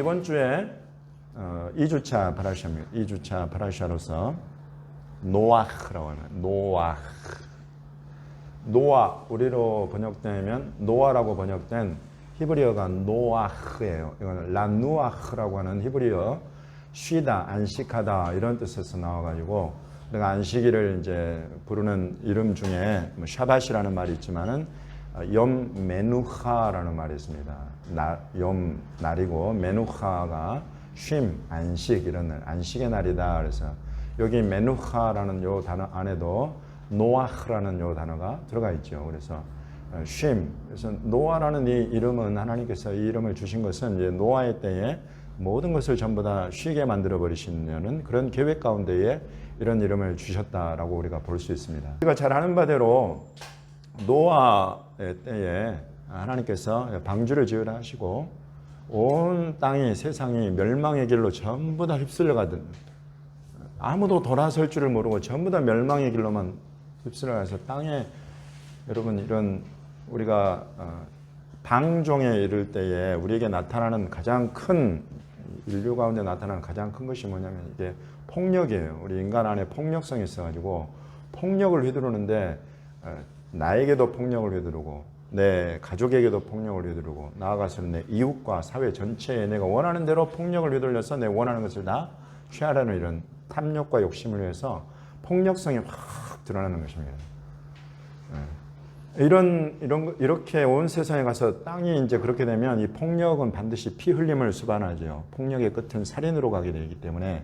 이번 주에 2주차 파라샤입니다. 2주차 파라샤로서 노아흐라고 하는 노아 우리로 번역되면 노아라고 번역된 히브리어가 노아흐예요. 이거는 라누아흐라고 하는 히브리어 쉬다, 안식하다 이런 뜻에서 나와가지고 내가 안식일을 이제 부르는 이름 중에 뭐 샤밧이라는 말이 있지만은 염 메누하라는 말이 있습니다. 염 날이고 메누하가 쉼, 안식 이런 날, 안식의 날이다. 그래서 여기 메누하라는 요 단어 안에도 노아흐라는 요 단어가 들어가 있죠. 그래서 쉼. 그래서 노아라는 이 이름은 하나님께서 이 이름을 주신 것은 이제 노아의 때에 모든 것을 전부 다 쉬게 만들어 버리시는 그런 계획 가운데에 이런 이름을 주셨다라고 우리가 볼 수 있습니다. 우리가 잘 아는 바대로 노아의 때에 하나님께서 방주를 지으라 하시고 온 땅이 세상이 멸망의 길로 전부 다 휩쓸려 가든 아무도 돌아설 줄을 모르고 전부 다 멸망의 길로만 휩쓸려 가서 땅에 여러분 이런 우리가 방종에 이를 때에 우리에게 나타나는 가장 큰 인류 가운데 나타나는 가장 큰 것이 뭐냐면 이게 폭력이에요. 우리 인간 안에 폭력성이 있어가지고 폭력을 휘두르는데 나에게도 폭력을 휘두르고 내 가족에게도 폭력을 휘두르고 나아가서는 내 이웃과 사회 전체에 내가 원하는 대로 폭력을 휘둘러서 내 원하는 것을 다 취하려는 이런 탐욕과 욕심을 위해서 폭력성이 확 드러나는 것입니다. 이렇게 온 세상에 가서 땅이 이제 그렇게 되면 이 폭력은 반드시 피 흘림을 수반하죠. 폭력의 끝은 살인으로 가게 되기 때문에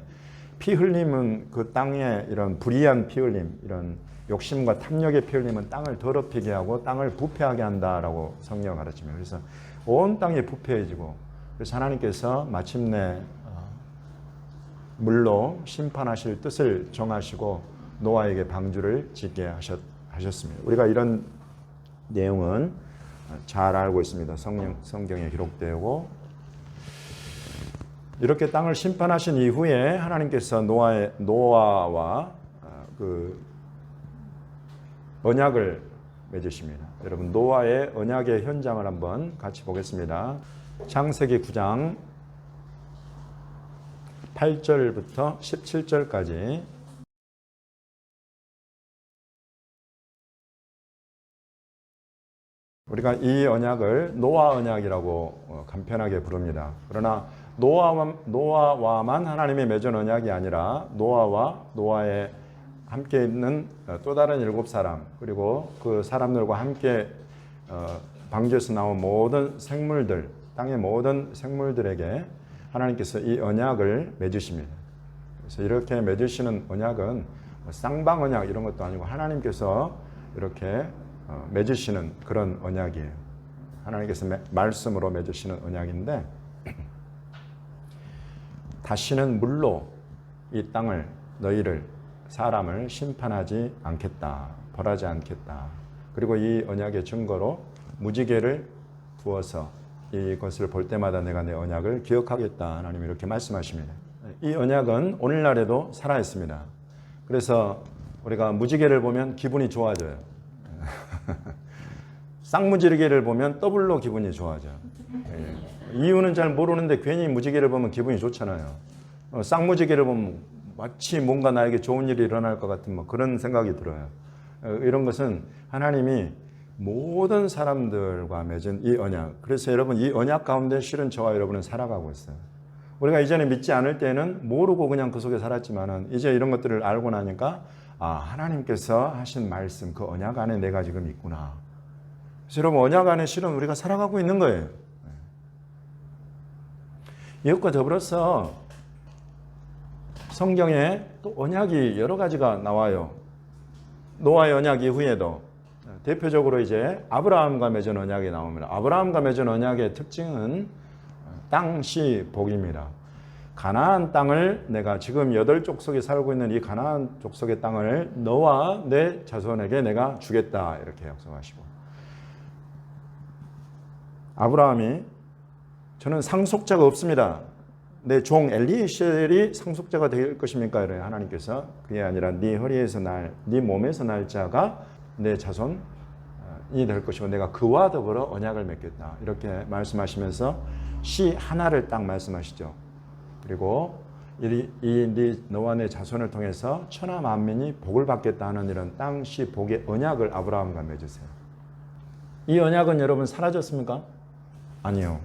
피 흘림은 그 땅에 이런 불의한 피 흘림, 이런 욕심과 탐욕의 피 흘림은 땅을 더럽히게 하고 땅을 부패하게 한다라고 성경을 가르칩니다. 그래서 온 땅이 부패해지고 그래서 하나님께서 마침내 물로 심판하실 뜻을 정하시고 노아에게 방주를 짓게 하셨습니다. 우리가 이런 내용은 잘 알고 있습니다. 성경에 기록되고 이렇게 땅을 심판하신 이후에 하나님께서 노아와 그 언약을 맺으십니다. 여러분 노아의 언약의 현장을 한번 같이 보겠습니다. 창세기 9장 8절부터 17절까지 우리가 이 언약을 노아 언약이라고 간편하게 부릅니다. 그러나 노아와만 하나님의 맺은 언약이 아니라 노아와 노아의 함께 있는 또 다른 7사람 그리고 그 사람들과 함께 방주에서 나온 모든 생물들, 땅의 모든 생물들에게 하나님께서 이 언약을 맺으십니다. 그래서 이렇게 맺으시는 언약은 쌍방 언약 이런 것도 아니고 하나님께서 이렇게 맺으시는 그런 언약이에요. 하나님께서 말씀으로 맺으시는 언약인데 다시는 물로 이 땅을 너희를 사람을 심판하지 않겠다. 벌하지 않겠다. 그리고 이 언약의 증거로 무지개를 부어서 이것을 볼 때마다 내가 내 언약을 기억하겠다. 하나님이 이렇게 말씀하십니다. 이 언약은 오늘날에도 살아있습니다. 그래서 우리가 무지개를 보면 기분이 좋아져요. 쌍무지개를 보면 더블로 기분이 좋아져. 이유는 잘 모르는데 괜히 무지개를 보면 기분이 좋잖아요. 쌍무지개를 보면 마치 뭔가 나에게 좋은 일이 일어날 것 같은 뭐 그런 생각이 들어요. 이런 것은 하나님이 모든 사람들과 맺은 이 언약. 그래서 여러분 이 언약 가운데 실은 저와 여러분은 살아가고 있어요. 우리가 이전에 믿지 않을 때는 모르고 그냥 그 속에 살았지만은 이제 이런 것들을 알고 나니까 하나님께서 하신 말씀 그 언약 안에 내가 지금 있구나. 그래서 여러분 언약 안에 실은 우리가 살아가고 있는 거예요. 이것과 더불어서 성경에 또 언약이 여러 가지가 나와요. 노아의 언약 이후에도 대표적으로 이제 아브라함과 맺은 언약이 나옵니다. 아브라함과 맺은 언약의 특징은 땅, 시, 복입니다. 가나안 땅을 내가 지금 8족속에 살고 있는 이 가나안 족속의 땅을 너와 내 자손에게 내가 주겠다 이렇게 약속하시고 아브라함이 저는 상속자가 없습니다. 내 종 엘리에셀이 상속자가 될 것입니까? 이래 하나님께서 그게 아니라 네 허리에서 네 몸에서 날 자가 내 자손이 될 것이고 내가 그와 더불어 언약을 맺겠다 이렇게 말씀하시면서 씨 하나를 딱 말씀하시죠. 그리고 네 너와 내 자손을 통해서 천하 만민이 복을 받겠다 하는 이런 땅 씨 복의 언약을 아브라함과 맺으세요. 이 언약은 여러분 사라졌습니까? 아니요.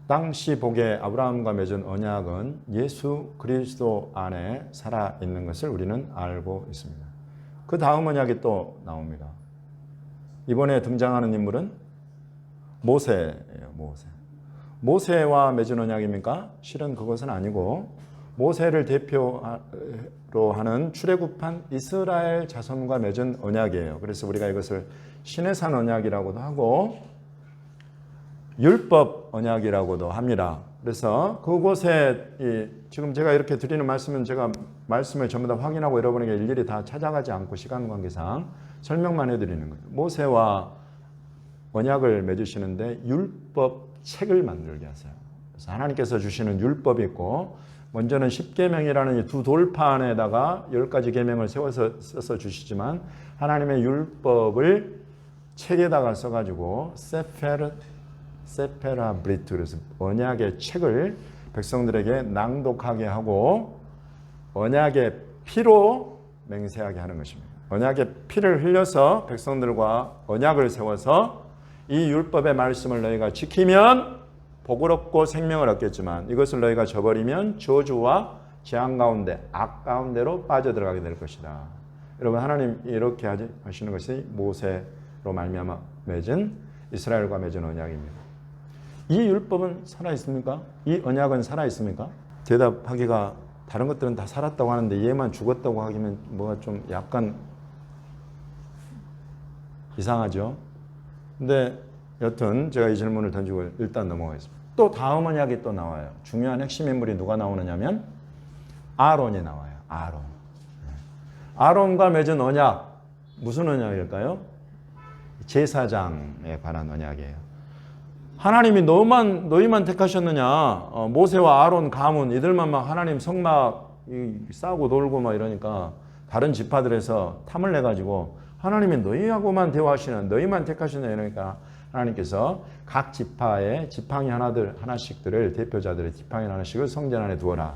땅 씨 복의 아브라함과 맺은 언약은 예수 그리스도 안에 살아있는 것을 우리는 알고 있습니다. 그 다음 언약이 또 나옵니다. 이번에 등장하는 인물은 모세예요. 모세와 맺은 언약입니까? 실은 그것은 아니고 모세를 대표로 하는 출애굽한 이스라엘 자손과 맺은 언약이에요. 그래서 우리가 이것을 시내산 언약이라고도 하고 율법 언약이라고도 합니다. 그래서 그곳에 지금 제가 이렇게 드리는 말씀은 제가 말씀을 전부 다 확인하고 여러분에게 일일이 다 찾아가지 않고 시간 관계상 설명만 해드리는 거예요. 모세와 언약을 맺으시는데 율법 책을 만들게 하세요. 그래서 하나님께서 주시는 율법이 있고 먼저는 10계명이라는 이 두 돌판에다가 10가지 계명을 세워서 써서 주시지만 하나님의 율법을 책에다가 써가지고 세페라 브리트, 그래서 언약의 책을 백성들에게 낭독하게 하고 언약의 피로 맹세하게 하는 것입니다. 언약의 피를 흘려서 백성들과 언약을 세워서 이 율법의 말씀을 너희가 지키면 복을 얻고 생명을 얻겠지만 이것을 너희가 저버리면 저주와 재앙 가운데 악 가운데로 빠져들어가게 될 것이다. 여러분 하나님 이렇게 하시는 것이 모세로 말미암아 맺은 이스라엘과 맺은 언약입니다. 이 율법은 살아있습니까? 이 언약은 살아있습니까? 대답하기가 다른 것들은 다 살았다고 하는데 얘만 죽었다고 하기면 뭐가 좀 약간 이상하죠. 근데 여튼 제가 이 질문을 던지고 일단 넘어가겠습니다. 또 다음 언약이 또 나와요. 중요한 핵심 인물이 누가 나오느냐면 아론이 나와요. 아론과 맺은 언약, 무슨 언약일까요? 제사장에 관한 언약이에요. 하나님이 너희만 택하셨느냐? 모세와 아론, 가문 이들만 막 하나님 성막 싸고 놀고 막 이러니까 다른 지파들에서 탐을 내가지고 하나님이 너희하고만 대화하시는 너희만 택하시는 이러니까 하나님께서 각 지파의 지팡이 하나씩들을 대표자들의 지팡이 하나씩을 성전 안에 두어라.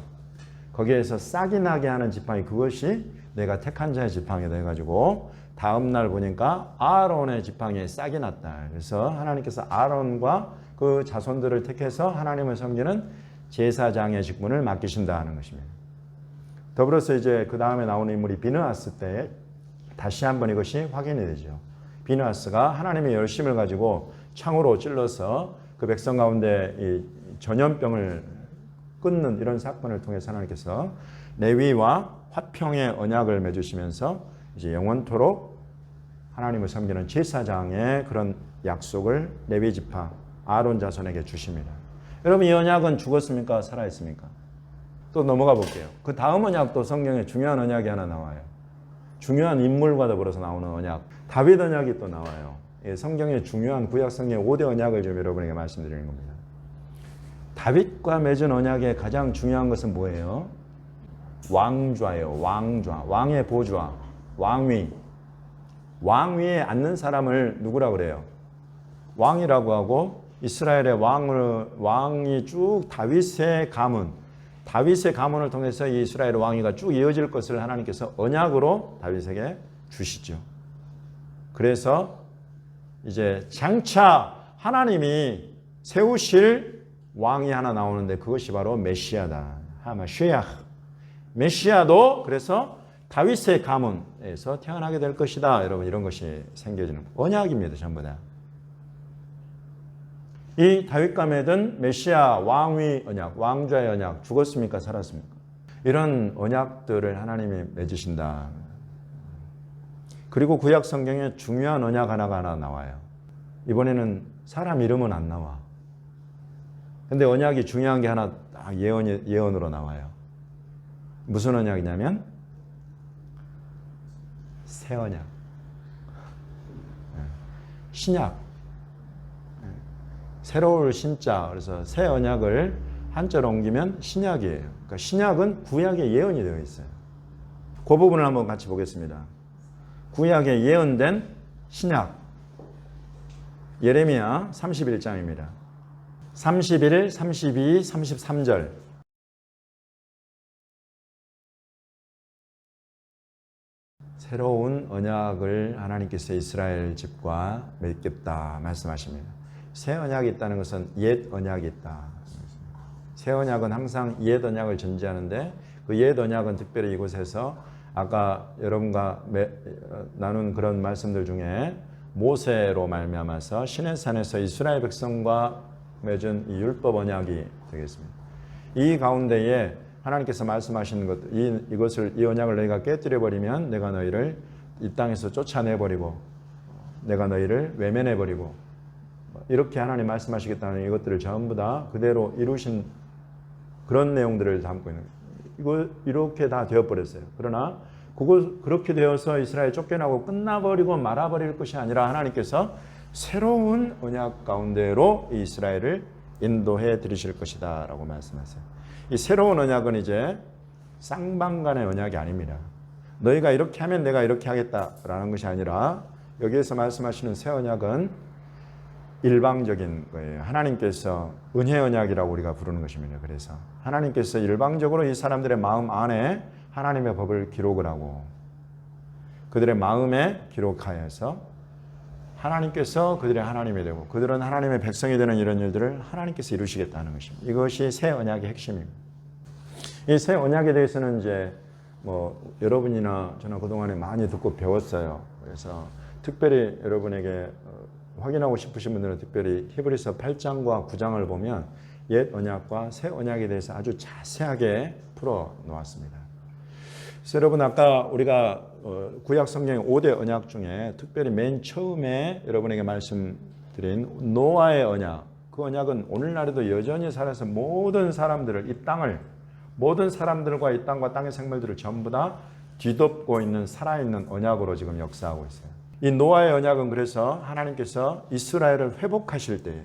거기에서 싹이 나게 하는 지팡이 그것이 내가 택한 자의 지팡이다 해가지고 다음 날 보니까 아론의 지팡이에 싹이 났다. 그래서 하나님께서 아론과 그 자손들을 택해서 하나님을 섬기는 제사장의 직분을 맡기신다 하는 것입니다. 더불어서 이제 그 다음에 나오는 인물이 비느하스 때 다시 한번 이것이 확인이 되죠. 비느하스가 하나님의 열심을 가지고 창으로 찔러서 그 백성 가운데 이 전염병을 끊는 이런 사건을 통해서 하나님께서 레위와 화평의 언약을 맺으시면서 이제 영원토록 하나님을 섬기는 제사장의 그런 약속을 레위 지파 아론 자손에게 주십니다. 여러분 이 언약은 죽었습니까? 살아있습니까? 또 넘어가 볼게요. 그 다음 언약도 성경에 중요한 언약이 하나 나와요. 중요한 인물과 더불어서 나오는 언약, 다윗 언약이 또 나와요. 성경의 중요한 구약 성경의 5대 언약을 좀 여러분에게 말씀드리는 겁니다. 다윗과 맺은 언약의 가장 중요한 것은 뭐예요? 왕좌예요. 왕좌, 왕의 보좌, 왕위. 왕위에 앉는 사람을 누구라고 그래요? 왕이라고 하고 이스라엘의 왕이 쭉 다윗의 가문을 통해서 이 이스라엘 왕위가 쭉 이어질 것을 하나님께서 언약으로 다윗에게 주시죠. 그래서 이제 장차 하나님이 세우실 왕이 하나 나오는데 그것이 바로 메시아다. 하마시아. 메시아도 그래서 다윗의 가문에서 태어나게 될 것이다. 여러분 이런 것이 생겨지는 언약입니다. 전부 다. 이 다윗과 맺은 메시아 왕위 언약, 왕좌의 언약 죽었습니까? 살았습니까? 이런 언약들을 하나님이 맺으신다. 그리고 구약 성경에 중요한 언약 하나 나와요. 이번에는 사람 이름은 안 나와. 근데 언약이 중요한 게 하나 딱 예언으로 나와요. 무슨 언약이냐면 새 언약. 신약. 새로울 신자. 그래서 새 언약을 한자로 옮기면 신약이에요. 그러니까 신약은 구약에 예언이 되어 있어요. 그 부분을 한번 같이 보겠습니다. 구약에 예언된 신약. 예레미야 31장입니다. 31, 32, 33절. 새로운 언약을 하나님께서 이스라엘 집과 맺겠다 말씀하십니다. 새 언약이 있다는 것은 옛 언약이 있다. 새 언약은 항상 옛 언약을 전제하는데 그 옛 언약은 특별히 이곳에서 아까 여러분과 나눈 그런 말씀들 중에 모세로 말미암아서 시내산에서 이스라엘 백성과 맺은 이 율법 언약이 되겠습니다. 이 가운데에 하나님께서 말씀하시는 것, 이 언약을 너희가 깨뜨려 버리면 내가 너희를 이 땅에서 쫓아내 버리고 내가 너희를 외면해 버리고 이렇게 하나님 말씀하시겠다는 이것들을 전부 다 그대로 이루신 그런 내용들을 담고 있는 거예요. 이거 이렇게 다 되어버렸어요. 그러나 그렇게 되어서 이스라엘 쫓겨나고 끝나버리고 말아버릴 것이 아니라 하나님께서 새로운 언약 가운데로 이스라엘을 인도해 드리실 것이다 라고 말씀하세요. 이 새로운 언약은 이제 쌍방간의 언약이 아닙니다. 너희가 이렇게 하면 내가 이렇게 하겠다라는 것이 아니라 여기에서 말씀하시는 새 언약은 일방적인 거예요. 하나님께서 은혜 언약이라고 우리가 부르는 것입니다. 그래서 하나님께서 일방적으로 이 사람들의 마음 안에 하나님의 법을 기록을 하고 그들의 마음에 기록하여서 하나님께서 그들의 하나님이 되고 그들은 하나님의 백성이 되는 이런 일들을 하나님께서 이루시겠다는 것입니다. 이것이 새 언약의 핵심입니다. 이 새 언약에 대해서는 이제 여러분이나 저는 그동안에 많이 듣고 배웠어요. 그래서 특별히 여러분에게 확인하고 싶으신 분들은 특별히 히브리서 8장과 9장을 보면 옛 언약과 새 언약에 대해서 아주 자세하게 풀어 놓았습니다. 그래서 여러분 아까 우리가 구약 성경의 5대 언약 중에 특별히 맨 처음에 여러분에게 말씀드린 노아의 언약, 그 언약은 오늘날에도 여전히 살아서 모든 사람들을 이 땅을 모든 사람들과 이 땅과 땅의 생물들을 전부 다 뒤덮고 있는 살아있는 언약으로 지금 역사하고 있어요. 이 노아의 언약은 그래서 하나님께서 이스라엘을 회복하실 때에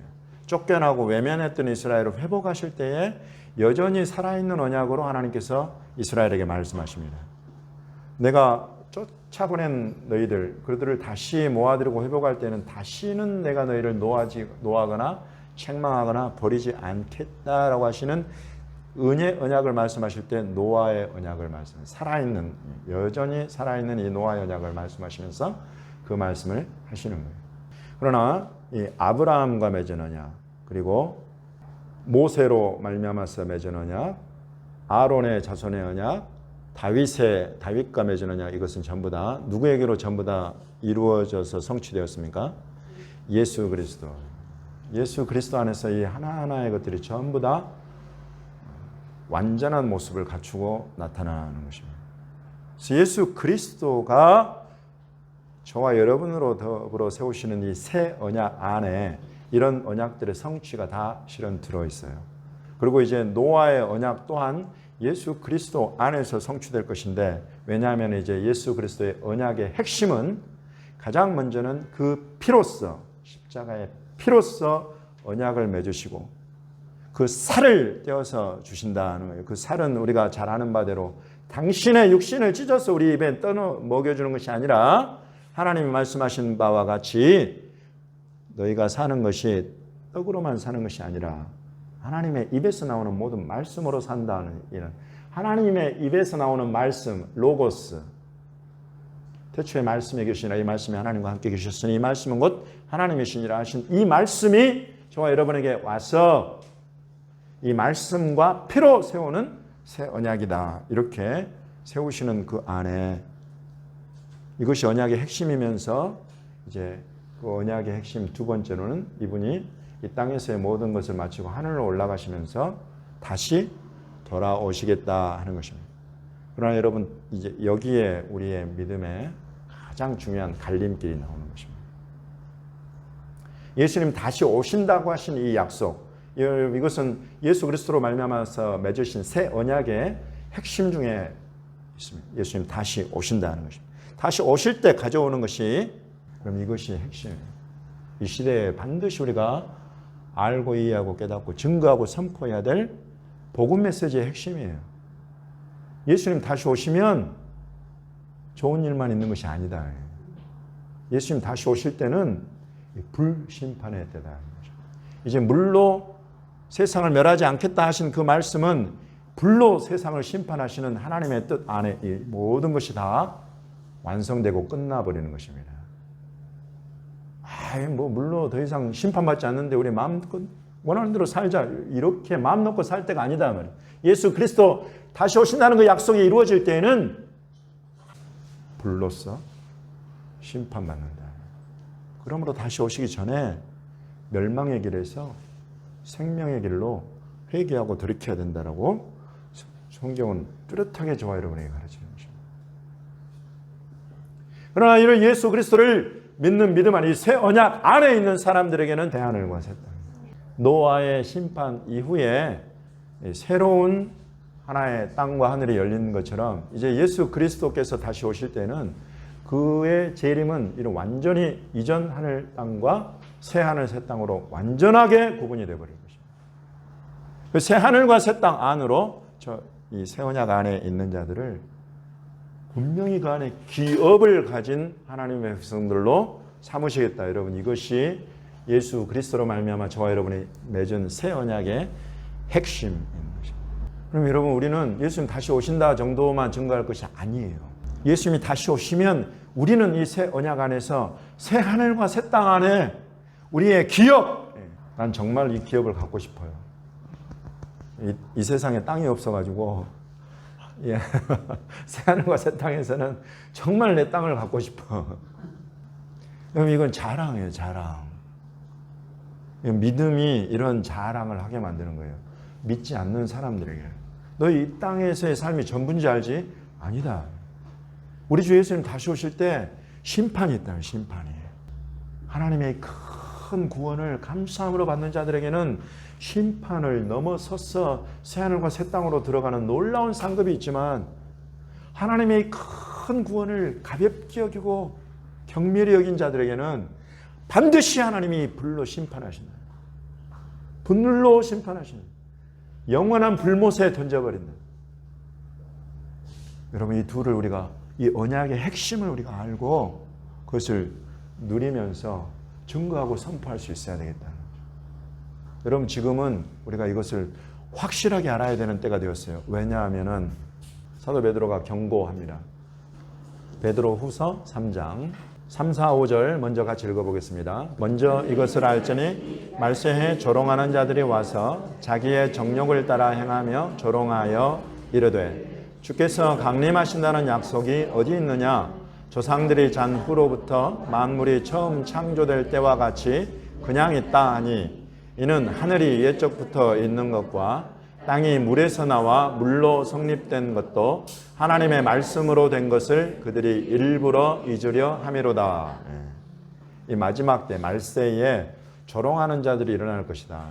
쫓겨나고 외면했던 이스라엘을 회복하실 때에 여전히 살아있는 언약으로 하나님께서 이스라엘에게 말씀하십니다. 내가 쫓아보낸 너희들 그들을 다시 모아들이고 회복할 때는 다시는 내가 너희를 노하거나 책망하거나 버리지 않겠다라고 하시는 은혜 언약을 말씀하실 때 노아의 언약을 살아있는 여전히 살아있는 이 노아의 언약을 말씀하시면서 그 말씀을 하시는 거예요. 그러나 이 아브라함과 맺은 언약 그리고 모세로 말미암아서 맺은 언약 아론의 자손의 언약 다윗과 맺은 언약 이것은 전부 다 누구에게로 전부 다 이루어져서 성취되었습니까? 예수 그리스도. 예수 그리스도 안에서 이 하나하나의 것들이 전부 다 완전한 모습을 갖추고 나타나는 것입니다. 그래서 예수 그리스도가 저와 여러분으로 더불어 세우시는 이 새 언약 안에 이런 언약들의 성취가 다 실은 들어있어요. 그리고 이제 노아의 언약 또한 예수 그리스도 안에서 성취될 것인데 왜냐하면 이제 예수 그리스도의 언약의 핵심은 가장 먼저는 그 피로써 십자가의 피로써 언약을 맺으시고 그 살을 떼어서 주신다는 거예요. 그 살은 우리가 잘 아는 바대로 당신의 육신을 찢어서 우리 입에 떠넣어 먹여주는 것이 아니라 하나님이 말씀하신 바와 같이 너희가 사는 것이 떡으로만 사는 것이 아니라 하나님의 입에서 나오는 모든 말씀으로 산다는 이런 하나님의 입에서 나오는 말씀, 로고스. 태초에 말씀에 계시니라 이 말씀이 하나님과 함께 계셨으니 이 말씀은 곧 하나님이시니라 하신 이 말씀이 저와 여러분에게 와서 이 말씀과 피로 세우는 새 언약이다. 이렇게 세우시는 그 안에 이것이 언약의 핵심이면서 이제 그 언약의 핵심 두 번째로는 이분이 이 땅에서의 모든 것을 마치고 하늘로 올라가시면서 다시 돌아오시겠다 하는 것입니다. 그러나 여러분 이제 여기에 우리의 믿음의 가장 중요한 갈림길이 나오는 것입니다. 예수님 다시 오신다고 하신 이 약속, 이것은 예수 그리스도로 말미암아서 맺으신 새 언약의 핵심 중에 있습니다. 예수님 다시 오신다는 것입니다. 다시 오실 때 가져오는 것이 그럼 이것이 핵심이에요. 이 시대에 반드시 우리가 알고 이해하고 깨닫고 증거하고 선포해야 될 복음 메시지의 핵심이에요. 예수님 다시 오시면 좋은 일만 있는 것이 아니다. 예수님 다시 오실 때는 불심판의 때다. 이제 물로 세상을 멸하지 않겠다 하신 그 말씀은 불로 세상을 심판하시는 하나님의 뜻 안에 이 모든 것이 다 완성되고 끝나버리는 것입니다. 뭐 물로 더 이상 심판받지 않는데 우리 마음껏 원하는 대로 살자, 이렇게 마음 놓고 살 때가 아니다 말이에요. 예수 그리스도 다시 오신다는 그 약속이 이루어질 때에는 불로써 심판받는다. 그러므로 다시 오시기 전에 멸망의 길에서 생명의 길로 회개하고 돌이켜야 된다라고 성경은 뚜렷하게 저와 여러분에게 가르치는 것입니다. 그러나 이런 예수 그리스도를 믿는 믿음 안에, 이 새 언약 안에 있는 사람들에게는 새 하늘과 새 땅, 노아의 심판 이후에 새로운 하나의 땅과 하늘이 열리는 것처럼 이제 예수 그리스도께서 다시 오실 때는 그의 재림은 이런 완전히 이전 하늘 땅과 새 하늘 새 땅으로 완전하게 구분이 되어버릴 것입니다. 그 새 하늘과 새 땅 안으로 이 새 언약 안에 있는 자들을 분명히 그 안에 기업을 가진 하나님의 백성들로 삼으시겠다. 여러분, 이것이 예수 그리스도로 말미암아 저와 여러분이 맺은 새 언약의 핵심인 것입니다. 그럼 여러분, 우리는 예수님 다시 오신다 정도만 증거할 것이 아니에요. 예수님이 다시 오시면 우리는 이 새 언약 안에서 새 하늘과 새 땅 안에 우리의 기업, 난 정말 이 기업을 갖고 싶어요. 이 세상에 땅이 없어가지고 새 하늘과 새 땅에서는 정말 내 땅을 갖고 싶어. 그럼 이건 자랑이에요, 자랑. 믿음이 이런 자랑을 하게 만드는 거예요. 믿지 않는 사람들에게. 너 이 땅에서의 삶이 전부인지 알지? 아니다. 우리 주 예수님 다시 오실 때 심판이 있다는, 심판이. 하나님의 큰 구원을 감사함으로 받는 자들에게는 심판을 넘어서서 새하늘과 새 땅으로 들어가는 놀라운 상급이 있지만, 하나님의 큰 구원을 가볍게 여기고 경멸히 여긴 자들에게는 반드시 하나님이 불로 심판하신다. 분노로 심판하신다. 영원한 불못에 던져버린다. 여러분, 이 둘을 우리가, 이 언약의 핵심을 우리가 알고 그것을 누리면서 증거하고 선포할 수 있어야 되겠다. 여러분, 지금은 우리가 이것을 확실하게 알아야 되는 때가 되었어요. 왜냐하면은 사도 베드로가 경고합니다. 베드로 후서 3장 3, 4, 5절 먼저 같이 읽어보겠습니다. 먼저 이것을 알지니 말세에 조롱하는 자들이 와서 자기의 정욕을 따라 행하며 조롱하여 이르되 주께서 강림하신다는 약속이 어디 있느냐? 조상들이 잔 후로부터 만물이 처음 창조될 때와 같이 그냥 있다 하니, 이는 하늘이 옛적부터 있는 것과 땅이 물에서 나와 물로 성립된 것도 하나님의 말씀으로 된 것을 그들이 일부러 잊으려 함이로다. 이 마지막 때 말세에 조롱하는 자들이 일어날 것이다.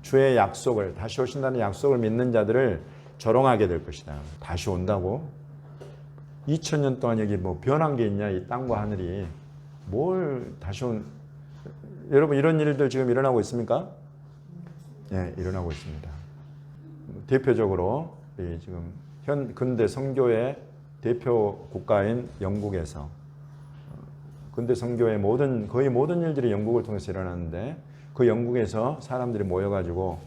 주의 약속을, 다시 오신다는 약속을 믿는 자들을 조롱하게 될 것이다. 다시 온다고? 2000년 동안 여기 뭐 변한 게 있냐? 이 땅과 하늘이. 뭘 다시 여러분, 이런 일들 지금 일어나고 있습니까? 네, 일어나고 있습니다. 대표적으로 지금 근대 선교의 대표 국가인 영국에서 근대 선교의 거의 모든 일들이 영국을 통해서 일어났는데, 그 영국에서 사람들이 모여가지고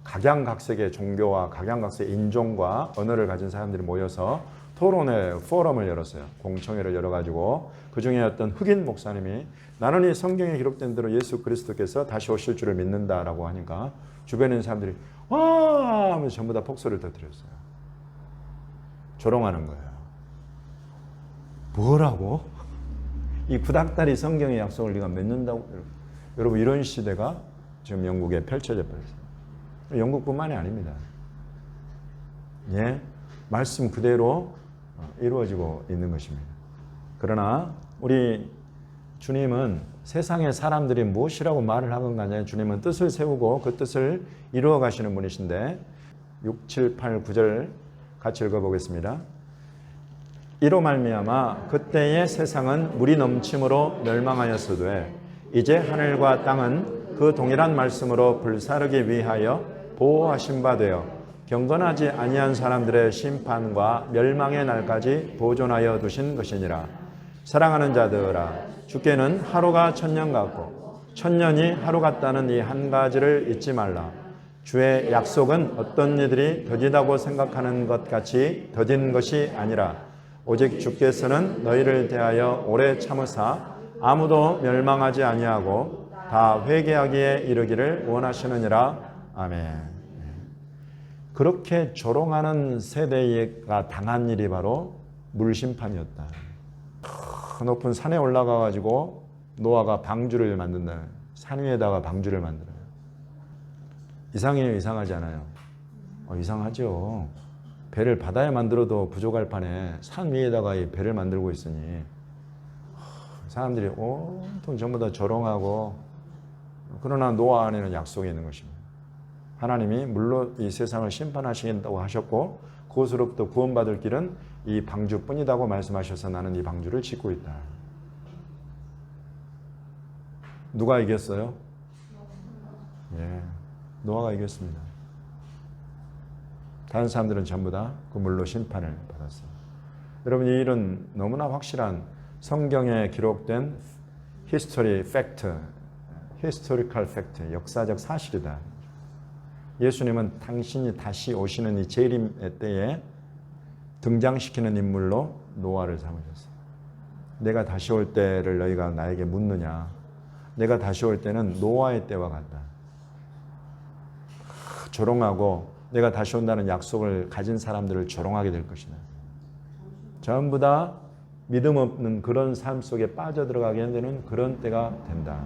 각양각색의 종교와 각양각색의 인종과 언어를 가진 사람들이 모여서 토론회, 포럼을 열었어요. 공청회를 열어가지고 그 중에 어떤 흑인 목사님이 나는 이 성경에 기록된 대로 예수 그리스도께서 다시 오실 줄을 믿는다라고 하니까 주변에 있는 사람들이 와 하면서 전부 다 폭소를 터뜨렸어요. 조롱하는 거예요. 뭐라고? 이 구닥다리 성경의 약속을 네가 믿는다고? 여러분, 이런 시대가 지금 영국에 펼쳐져 버렸어요. 영국뿐만이 아닙니다. 예, 말씀 그대로 이루어지고 있는 것입니다. 그러나 우리 주님은 세상의 사람들이 무엇이라고 말을 하건 간에 주님은 뜻을 세우고 그 뜻을 이루어 가시는 분이신데, 6, 7, 8, 9절 같이 읽어보겠습니다. 이로 말미암아 그때의 세상은 물이 넘침으로 멸망하였으되 이제 하늘과 땅은 그 동일한 말씀으로 불사르기 위하여 보호하신 바 되어 경건하지 아니한 사람들의 심판과 멸망의 날까지 보존하여 두신 것이니라. 사랑하는 자들아, 주께는 하루가 1000년 같고 1000년이 하루 같다는 이 한 가지를 잊지 말라. 주의 약속은 어떤 이들이 더디다고 생각하는 것 같이 더딘 것이 아니라 오직 주께서는 너희를 대하여 오래 참으사 아무도 멸망하지 아니하고 다 회개하기에 이르기를 원하시느니라. 아멘. 그렇게 조롱하는 세대가 당한 일이 바로 물심판이었다. 높은 산에 올라가 가지고 노아가 방주를 만든다. 산 위에다가 방주를 만들어요. 이상해요, 이상하지 않아요? 이상하죠. 배를 바다에 만들어도 부족할 판에 산 위에다가 이 배를 만들고 있으니 사람들이 온통 전부 다 조롱하고, 그러나 노아 안에는 약속이 있는 것입니다. 하나님이 물론 이 세상을 심판하시겠다고 하셨고 그것으로부터 구원받을 길은 이 방주뿐이라고 말씀하셔서 나는 이 방주를 짓고 있다. 누가 이겼어요? 예, 노아가 이겼습니다. 다른 사람들은 전부 다 그 물로 심판을 받았어요. 여러분, 이 일은 너무나 확실한 성경에 기록된 히스토리 팩트, 히스토리컬 팩트, 역사적 사실이다. 예수님은 당신이 다시 오시는 이 재림의 때에 등장시키는 인물로 노아를 삼으셨어요. 내가 다시 올 때를 너희가 나에게 묻느냐? 내가 다시 올 때는 노아의 때와 같다. 조롱하고 내가 다시 온다는 약속을 가진 사람들을 조롱하게 될 것이다. 전부 다 믿음 없는 그런 삶 속에 빠져들어가게 되는 그런 때가 된다.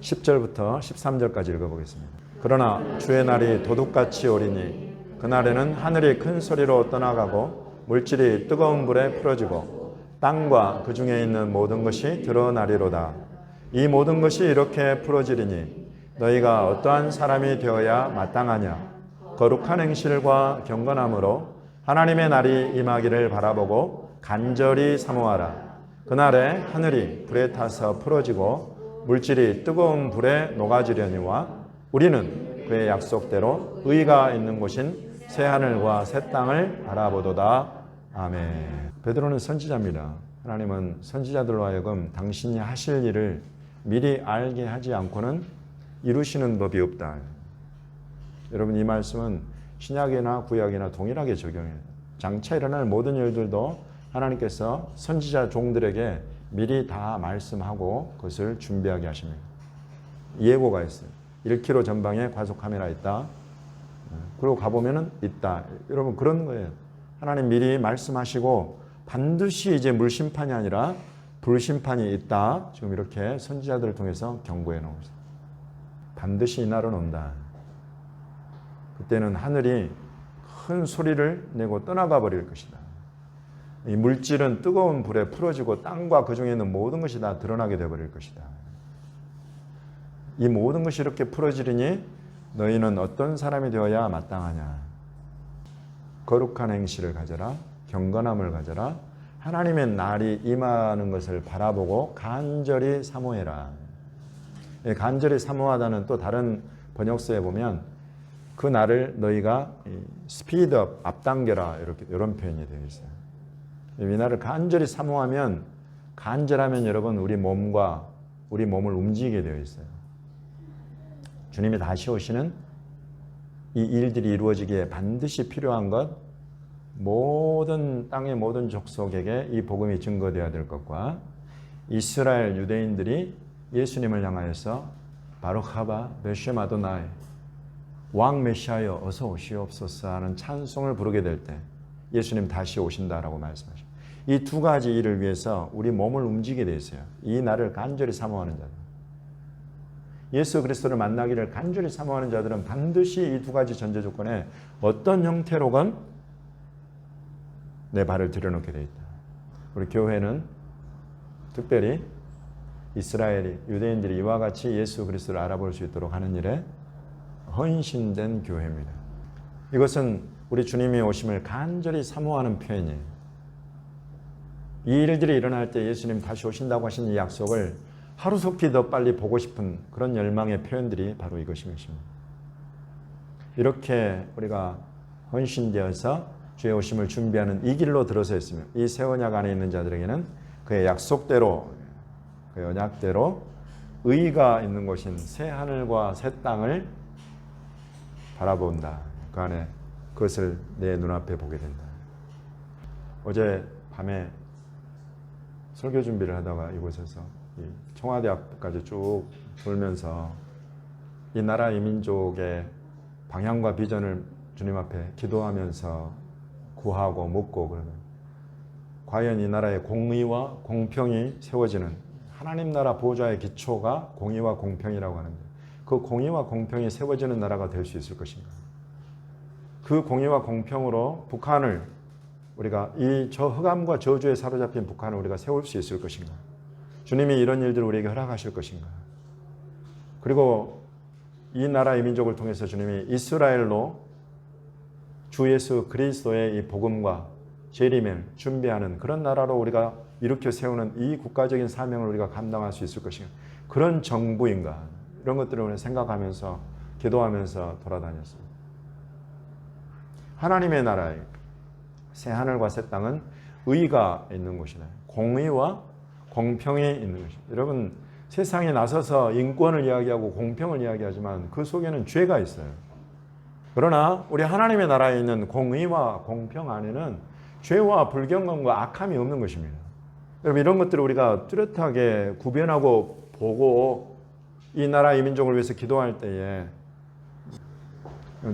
10절부터 13절까지 읽어보겠습니다. 그러나 주의 날이 도둑같이 오리니 그날에는 하늘이 큰 소리로 떠나가고 물질이 뜨거운 불에 풀어지고 땅과 그 중에 있는 모든 것이 드러나리로다. 이 모든 것이 이렇게 풀어지리니 너희가 어떠한 사람이 되어야 마땅하냐? 거룩한 행실과 경건함으로 하나님의 날이 임하기를 바라보고 간절히 사모하라. 그날에 하늘이 불에 타서 풀어지고 물질이 뜨거운 불에 녹아지려니와 우리는 그의 약속대로 의가 있는 곳인 새 하늘과 새 땅을 바라보도다. 아멘. 베드로는 선지자입니다. 하나님은 선지자들로 하여금 당신이 하실 일을 미리 알게 하지 않고는 이루시는 법이 없다. 여러분, 이 말씀은 신약이나 구약이나 동일하게 적용해요. 장차 일어날 모든 일들도 하나님께서 선지자 종들에게 미리 다 말씀하고 그것을 준비하게 하십니다. 예고가 있어요. 1km 전방에 과속 카메라 있다. 그리고 가보면은 있다. 여러분, 그런 거예요. 하나님 미리 말씀하시고 반드시 이제 물심판이 아니라 불심판이 있다. 지금 이렇게 선지자들을 통해서 경고해 놓은 거죠. 반드시 이날은 온다. 그때는 하늘이 큰 소리를 내고 떠나가 버릴 것이다. 이 물질은 뜨거운 불에 풀어지고 땅과 그 중에 있는 모든 것이 다 드러나게 되어버릴 것이다. 이 모든 것이 이렇게 풀어지리니 너희는 어떤 사람이 되어야 마땅하냐? 거룩한 행실을 가져라. 경건함을 가져라. 하나님의 날이 임하는 것을 바라보고 간절히 사모해라. 간절히 사모하다는 또 다른 번역서에 보면 그 날을 너희가 스피드업, 앞당겨라, 이런 표현이 되어 있어요. 이 날을 간절히 사모하면, 간절하면 여러분 우리 몸과 우리 몸을 움직이게 되어 있어요. 주님이 다시 오시는 이 일들이 이루어지기에 반드시 필요한 것, 모든 땅의 모든 족속에게 이 복음이 증거되어야 될 것과 이스라엘 유대인들이 예수님을 향하여서 바룩하바 베셈 아도나이, 왕 메시아여 어서 오시옵소서 하는 찬송을 부르게 될 때 예수님 다시 오신다라고 말씀하십니다. 이 두 가지 일을 위해서 우리 몸을 움직이게 되어 있어요. 이 날을 간절히 사모하는 자들, 예수 그리스도를 만나기를 간절히 사모하는 자들은 반드시 이 두 가지 전제 조건에 어떤 형태로건 내 발을 들여놓게 되어 있다. 우리 교회는 특별히 이스라엘이, 유대인들이 이와 같이 예수 그리스도를 알아볼 수 있도록 하는 일에 헌신된 교회입니다. 이것은 우리 주님이 오심을 간절히 사모하는 표현이에요. 이 일들이 일어날 때 예수님 다시 오신다고 하신 이 약속을 하루속히 더 빨리 보고 싶은 그런 열망의 표현들이 바로 이것입니다. 이렇게 우리가 헌신되어서 주의 오심을 준비하는 이 길로 들어서 있으면 이 새 언약 안에 있는 자들에게는 그의 약속대로, 그의 언약대로 의가 있는 곳인 새 하늘과 새 땅을 바라본다. 그 안에 그것을 내 눈앞에 보게 된다. 어제 밤에 설교 준비를 하다가 이곳에서 청와대 앞까지 쭉 돌면서 이 나라 이 민족의 방향과 비전을 주님 앞에 기도하면서 구하고 묻고 그러면 과연 이 나라의 공의와 공평이 세워지는 하나님 나라 보좌의 기초가 공의와 공평이라고 하는데 그 공의와 공평이 세워지는 나라가 될 수 있을 것인가? 그 공의와 공평으로 북한을 우리가 저 흑암과 저주에 사로잡힌 북한을 우리가 세울 수 있을 것인가? 주님이 이런 일들을 우리에게 허락하실 것인가? 그리고 이 나라 이 민족을 통해서 주님이 이스라엘로 주 예수 그리스도의 이 복음과 재림을 준비하는 그런 나라로 우리가 일으켜 세우는 이 국가적인 사명을 우리가 감당할 수 있을 것인가? 그런 정부인가? 이런 것들을 생각하면서 기도하면서 돌아다녔습니다. 하나님의 나라에 새 하늘과 새 땅은 의가 있는 곳이다. 공의와 공평이 있는 것이다. 여러분 세상에 나서서 인권을 이야기하고 공평을 이야기하지만 그 속에는 죄가 있어요. 그러나 우리 하나님의 나라에 있는 공의와 공평 안에는 죄와 불경건과 악함이 없는 것입니다. 여러분 이런 것들을 우리가 뚜렷하게 구별하고 보고 이 나라 이 민족을 위해서 기도할 때에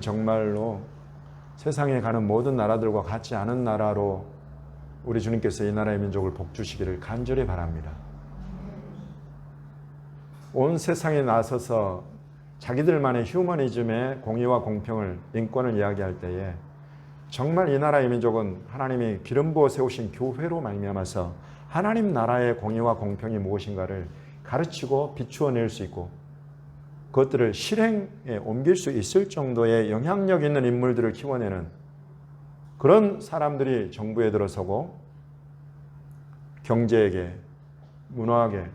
정말로 세상에 가는 모든 나라들과 같지 않은 나라로 우리 주님께서 이 나라의 민족을 복주시기를 간절히 바랍니다. 온 세상에 나서서 자기들만의 휴머니즘의 공의와 공평을 인권을 이야기할 때에 정말 이 나라의 민족은 하나님이 기름 부어 세우신 교회로 말미암아서 하나님 나라의 공의와 공평이 무엇인가를 가르치고 비추어낼 수 있고 그것들을 실행에 옮길 수 있을 정도의 영향력 있는 인물들을 키워내는 그런 사람들이 정부에 들어서고 경제계, 문화계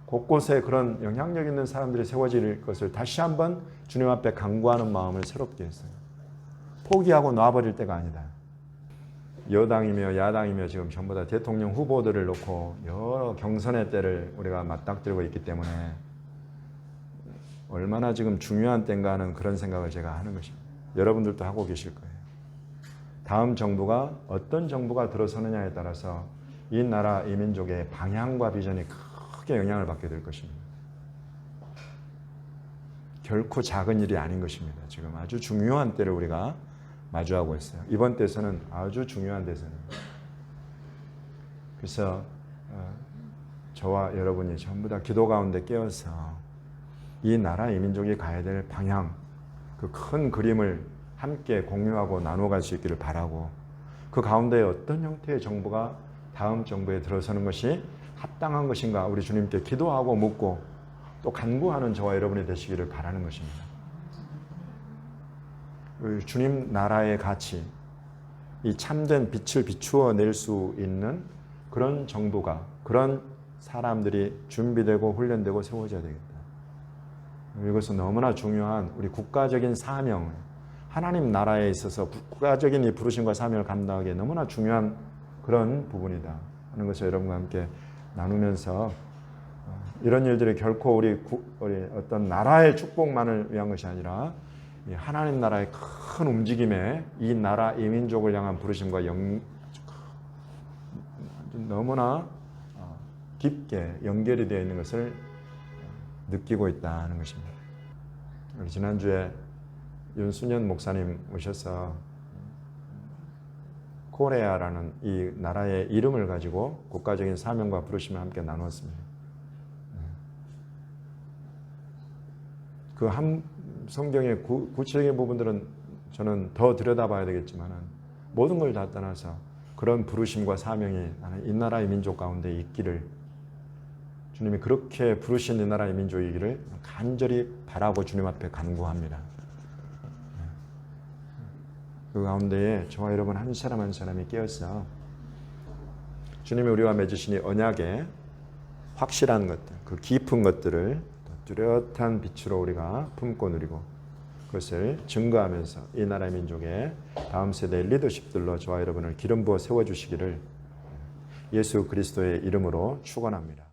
곳곳에 그런 영향력 있는 사람들이 세워질 것을 다시 한번 주님 앞에 간구하는 마음을 새롭게 했어요. 포기하고 놔버릴 때가 아니다. 여당이며 야당이며 지금 전부 다 대통령 후보들을 놓고 여러 경선의 때를 우리가 맞닥뜨리고 있기 때문에 얼마나 지금 중요한 때인가 하는 그런 생각을 제가 하는 것입니다. 여러분들도 하고 계실 거예요. 다음 정부가 어떤 정부가 들어서느냐에 따라서 이 나라 이 민족의 방향과 비전이 크게 영향을 받게 될 것입니다. 결코 작은 일이 아닌 것입니다. 지금 아주 중요한 때를 우리가 마주하고 있어요. 이번 때에서는 아주 중요한 때입니다. 그래서 저와 여러분이 전부 다 기도 가운데 깨어서 이 나라 이 민족이 가야 될 방향, 그 큰 그림을 함께 공유하고 나눠갈 수 있기를 바라고 그 가운데 어떤 형태의 정부가 다음 정부에 들어서는 것이 합당한 것인가 우리 주님께 기도하고 묻고 또 간구하는 저와 여러분이 되시기를 바라는 것입니다. 주님 나라의 가치, 이 참된 빛을 비추어 낼 수 있는 그런 정부가 그런 사람들이 준비되고 훈련되고 세워져야 되겠다. 이것은 너무나 중요한 우리 국가적인 사명, 하나님 나라에 있어서 국가적인 이 부르심과 사명을 감당하기에 너무나 중요한 그런 부분이다 하는 것을 여러분과 함께 나누면서 이런 일들이 결코 우리 어떤 나라의 축복만을 위한 것이 아니라 하나님 나라의 큰 움직임에 이 나라 이 민족을 향한 부르심과 너무나 깊게 연결이 되어 있는 것을 느끼고 있다는 것입니다. 지난주에 윤순현 목사님 오셔서 코레아라는 이 나라의 이름을 가지고 국가적인 사명과 부르심을 함께 나누었습니다. 그 한 성경의 구체적인 부분들은 저는 더 들여다봐야 되겠지만 모든 걸 다 떠나서 그런 부르심과 사명이 나는 이 나라의 민족 가운데 있기를 주님이 그렇게 부르신 이 나라의 민족이기를 간절히 바라고 주님 앞에 간구합니다. 그 가운데에 저와 여러분 한 사람 한 사람이 깨어서 주님이 우리와 맺으신 이 언약의 확실한 것들, 그 깊은 것들을 뚜렷한 빛으로 우리가 품고 누리고 그것을 증거하면서 이 나라의 민족의 다음 세대의 리더십들로 저와 여러분을 기름 부어 세워주시기를 예수 그리스도의 이름으로 축원합니다.